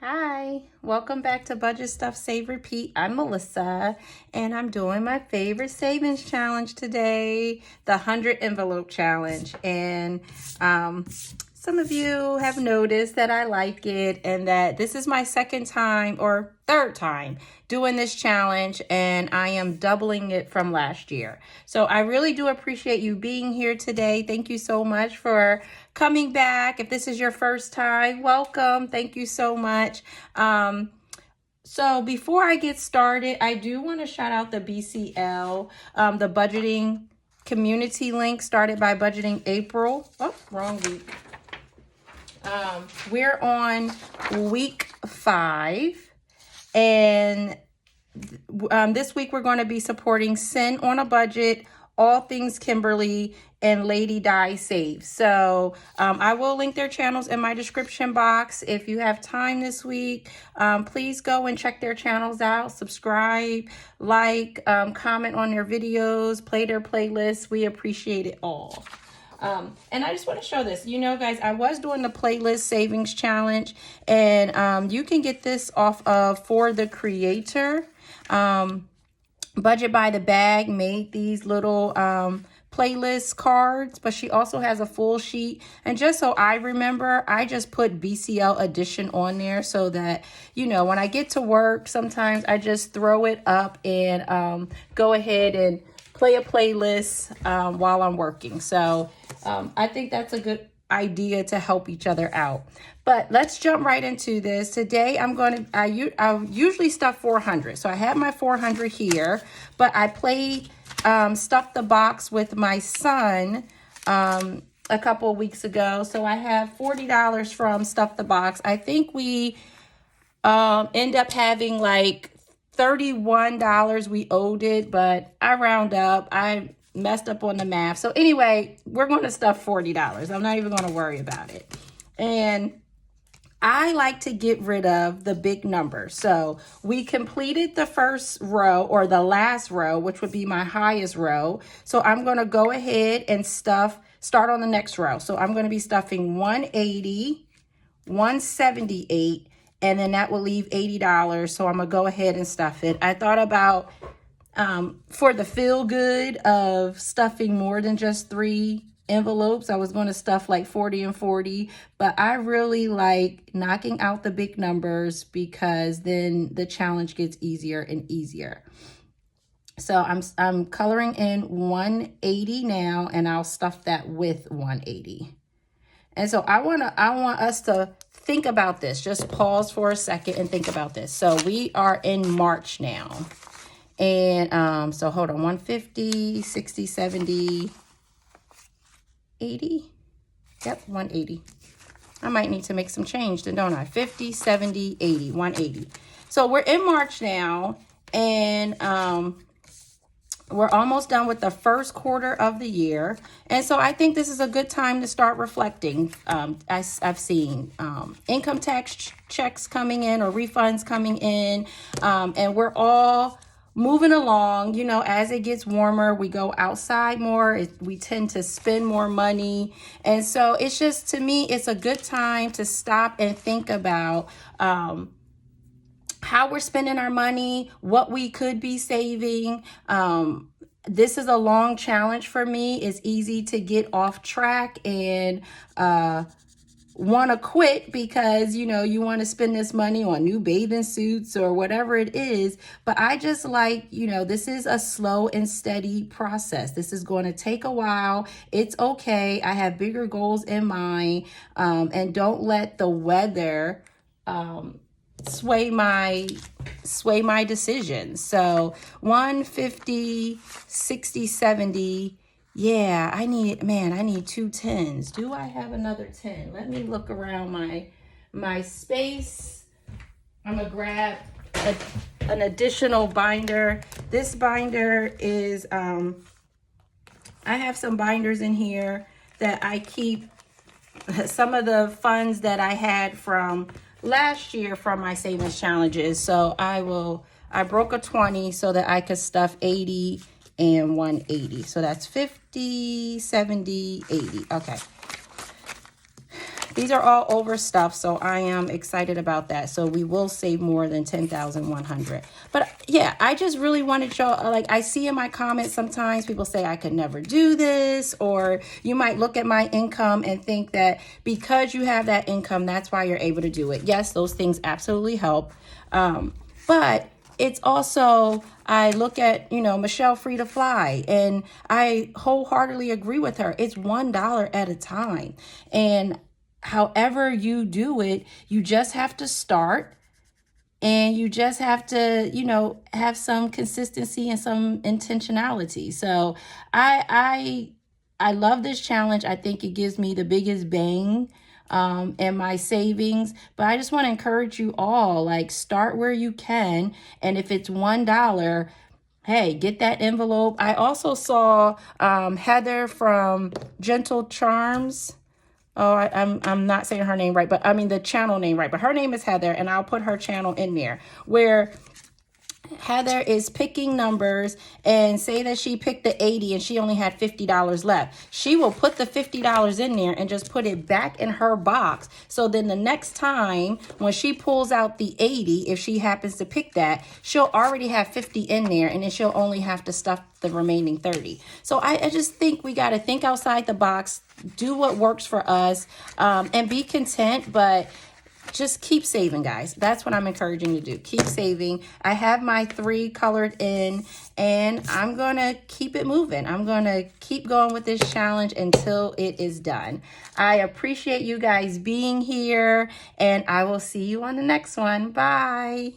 Hi, welcome back to Budget Stuff Save Repeat. I'm Melissa and I'm doing my favorite savings challenge today, the 100 envelope challenge. And some of you have noticed that I like it and that this is my second time or third time doing this challenge, and I am doubling it from last year. So I really do appreciate you being here today. Thank you so much for coming back. If this is your first time, welcome. Thank you so much. So before I get started, I do want to shout out the BCL, the budgeting community link started by Budgeting April. Oh, wrong week. We're on week 5, and this week we're going to be supporting Sin on a Budget, All Things Kimberly, and Lady Di Save. So I will link their channels in my description box. If you have time this week, please go and check their channels out, subscribe, like, comment on their videos, play their playlists. We appreciate it all. And I just want to show this. You know, guys, I was doing the playlist savings challenge, and you can get this off of For the Creator. Budget by the Bag made these little playlist cards, but she also has a full sheet. And just so I remember, I just put BCL edition on there so that, you know, when I get to work, sometimes I just throw it up and go ahead and play a playlist while I'm working. So I think that's a good idea to help each other out. But let's jump right into this. Today I usually stuff 400. So I have my 400 here, but I played Stuff the Box with my son a couple of weeks ago. So I have $40 from Stuff the Box. I think we end up having like $31 we owed it, but I round up. I messed up on the math. So anyway, we're going to stuff $40. I'm not even going to worry about it. And I like to get rid of the big numbers. So we completed the first row, or the last row, which would be my highest row. So I'm going to go ahead and start on the next row. So I'm going to be stuffing 180, 178, and then that will leave $80. So I'm going to go ahead and stuff it. I thought about for the feel good of stuffing more than just 3 envelopes, I was going to stuff like 40 and 40, but I really like knocking out the big numbers because then the challenge gets easier and easier. So I'm coloring in 180 now, and I'll stuff that with 180. And so I want us to think about this. Just pause for a second and think about this. So we are in March now. And so hold on, 150, 60, 70, 80. Yep, 180. I might need to make some change then, don't I? 50, 70, 80, 180. So we're in March now, and we're almost done with the first quarter of the year. And so I think this is a good time to start reflecting. I've seen income tax checks coming in, or refunds coming in, and we're all moving along. You know, as it gets warmer, we go outside more. We tend to spend more money. And so it's just, to me, it's a good time to stop and think about how we're spending our money, what we could be saving. This is a long challenge for me. It's easy to get off track and want to quit because, you know, you want to spend this money on new bathing suits or whatever it is. But I just like, you know, this is a slow and steady process. This is going to take a while. It's okay. I have bigger goals in mind, and don't let the weather sway my decisions. So 150, 60, 70. Yeah, I need 2 10s. Do I have another 10? Let me look around my space. I'm gonna grab an additional binder. This binder is I have some binders in here that I keep some of the funds that I had from last year from my savings challenges. So I broke a 20 so that I could stuff 80 and 180. So that's 50, 70, 80. Okay. these are all overstuffed, so I am excited about that. So we will save more than 10,100. But yeah, I just really wanted y'all, like, I see in my comments sometimes people say I could never do this, or you might look at my income and think that because you have that income, that's why you're able to do it. Yes, those things absolutely help. But it's also, I look at, Michelle Free2Fly, and I wholeheartedly agree with her. It's $1 at a time. And however you do it, you just have to start, and you just have to, have some consistency and some intentionality. So I love this challenge. I think it gives me the biggest bang in my savings. But I just want to encourage you all, like, start where you can. And if it's $1, hey, get that envelope. I also saw Heather from Gentle Charms. Oh, I'm not saying her name right, but I mean the channel name right. But her name is Heather, and I'll put her channel in there, where Heather is picking numbers, and say that she picked the 80 and she only had $50 left. She will put the $50 in there and just put it back in her box. So then the next time when she pulls out the 80, if she happens to pick that, she'll already have 50 in there, and then she'll only have to stuff the remaining 30. So I just think we got to think outside the box, do what works for us, and be content, but just keep saving, guys. That's what I'm encouraging you to do. Keep saving. I have my 3 colored in, and I'm going to keep it moving. I'm going to keep going with this challenge until it is done. I appreciate you guys being here, and I will see you on the next one. Bye.